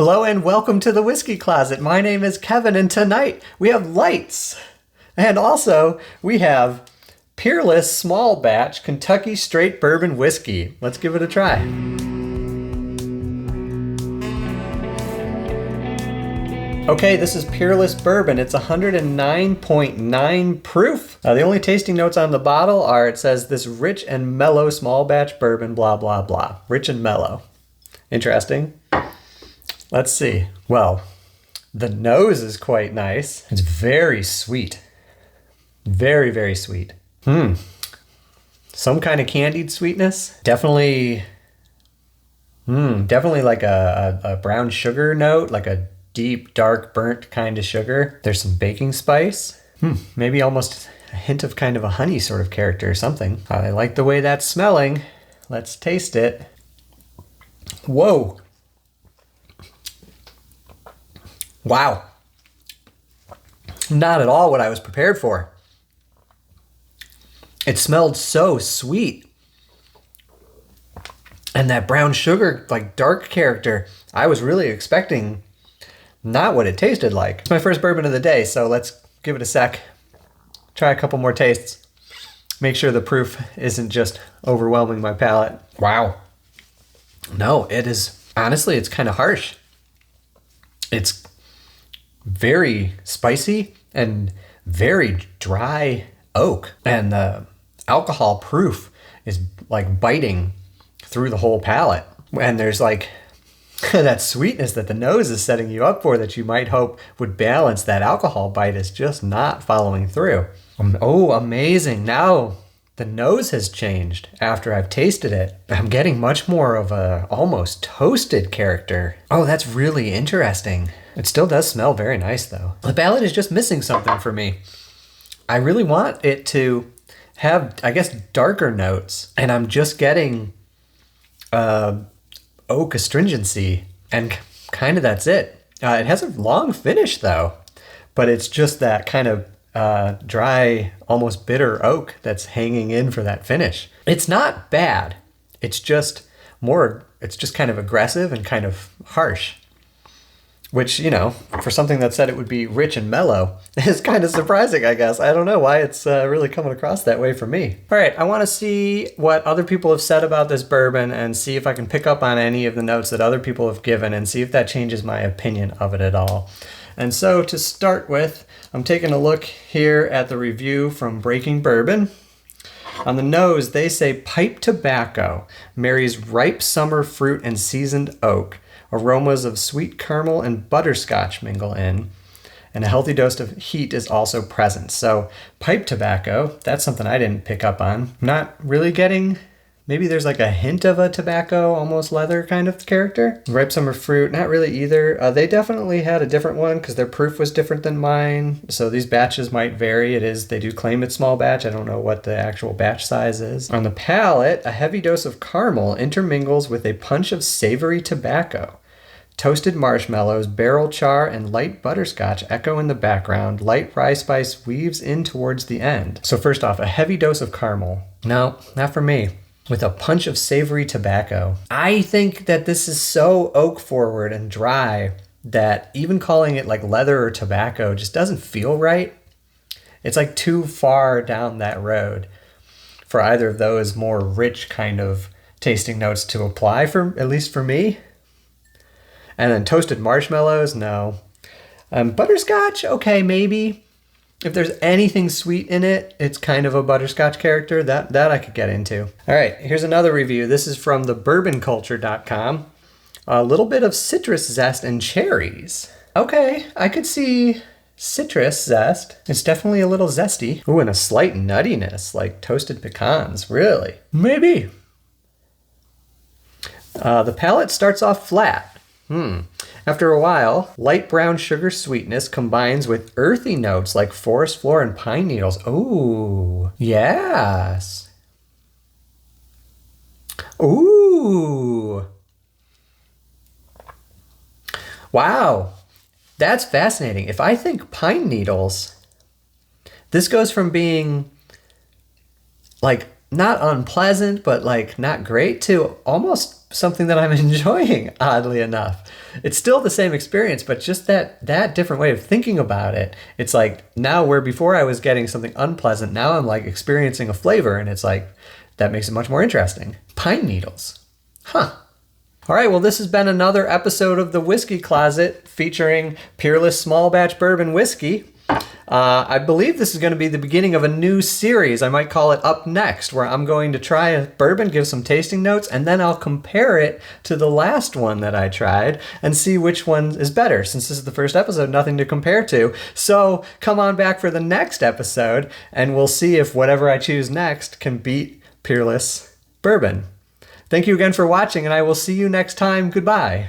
Hello and welcome to the Whiskey Closet. My name is Kevin and tonight we have lights. And also we have Peerless Small Batch Kentucky Straight Bourbon Whiskey. Let's give it a try. Okay, this is Peerless Bourbon. It's 109.9 proof. The only tasting notes on the bottle are, it says this rich and mellow small batch bourbon, blah, blah, blah. Rich and mellow. Interesting. Let's see. Well, the nose is quite nice. It's very sweet. Very, very sweet. Some kind of candied sweetness. Definitely like a brown sugar note, like a deep, dark, burnt kind of sugar. There's some baking spice. Maybe almost a hint of kind of a honey sort of character or something. I like the way that's smelling. Let's taste it. Whoa. Wow. Not at all what I was prepared for. It smelled so sweet. And that brown sugar, like dark character, I was really expecting not what it tasted like. It's my first bourbon of the day, so let's give it a sec. Try a couple more tastes. Make sure the proof isn't just overwhelming my palate. Wow. No, it is, honestly, it's kind of harsh. It's very spicy and very dry oak. And the alcohol proof is like biting through the whole palate. And there's like that sweetness that the nose is setting you up for that you might hope would balance that alcohol bite is just not following through. Oh, amazing. Now the nose has changed after I've tasted it. I'm getting much more of a almost toasted character. Oh, that's really interesting. It still does smell very nice though. The palate is just missing something for me. I really want it to have, I guess, darker notes, and I'm just getting oak astringency, and kind of that's it. It has a long finish though, but it's just that kind of dry, almost bitter oak that's hanging in for that finish. It's not bad. It's just kind of aggressive and kind of harsh, which, you know, for something that said it would be rich and mellow is kind of surprising, I guess. I don't know why it's really coming across that way for me. All right, I want to see what other people have said about this bourbon and see if I can pick up on any of the notes that other people have given and see if that changes my opinion of it at all. And so to start with, I'm taking a look here at the review from Breaking Bourbon. On the nose, they say pipe tobacco marries ripe summer fruit and seasoned oak. Aromas of sweet caramel and butterscotch mingle in, and a healthy dose of heat is also present. So pipe tobacco, that's something I didn't pick up on. Not really getting, maybe there's like a hint of a tobacco, almost leather kind of character. Ripe summer fruit, not really either. They definitely had a different one because their proof was different than mine. So these batches might vary. They do claim it's small batch. I don't know what the actual batch size is. On the palate, a heavy dose of caramel intermingles with a punch of savory tobacco. Toasted marshmallows, barrel char, and light butterscotch echo in the background. Light rye spice weaves in towards the end. So first off, a heavy dose of caramel. No, not for me. With a punch of savory tobacco. I think that this is so oak forward and dry that even calling it like leather or tobacco just doesn't feel right. It's like too far down that road for either of those more rich kind of tasting notes to apply, for at least for me. And then toasted marshmallows, no. Butterscotch, okay, maybe. If there's anything sweet in it, it's kind of a butterscotch character. That I could get into. All right, here's another review. This is from thebourbonculture.com. A little bit of citrus zest and cherries. Okay, I could see citrus zest. It's definitely a little zesty. Ooh, and a slight nuttiness, like toasted pecans. Really? Maybe. The palate starts off flat. After a while, light brown sugar sweetness combines with earthy notes like forest floor and pine needles. Ooh, yes. Ooh. Wow, that's fascinating. If I think pine needles, this goes from being like not unpleasant, but like not great to almost something that I'm enjoying, oddly enough. It's still the same experience, but just that different way of thinking about it. It's like now where before I was getting something unpleasant, now I'm like experiencing a flavor, and it's like that makes it much more interesting. Pine needles. Huh. All right, well, this has been another episode of The Whiskey Closet featuring Peerless Small Batch Bourbon Whiskey. I believe this is going to be the beginning of a new series. I might call it Up Next, where I'm going to try a bourbon, give some tasting notes, and then I'll compare it to the last one that I tried and see which one is better. Since this is the first episode, nothing to compare to. So come on back for the next episode, and we'll see if whatever I choose next can beat Peerless Bourbon. Thank you again for watching, and I will see you next time. Goodbye.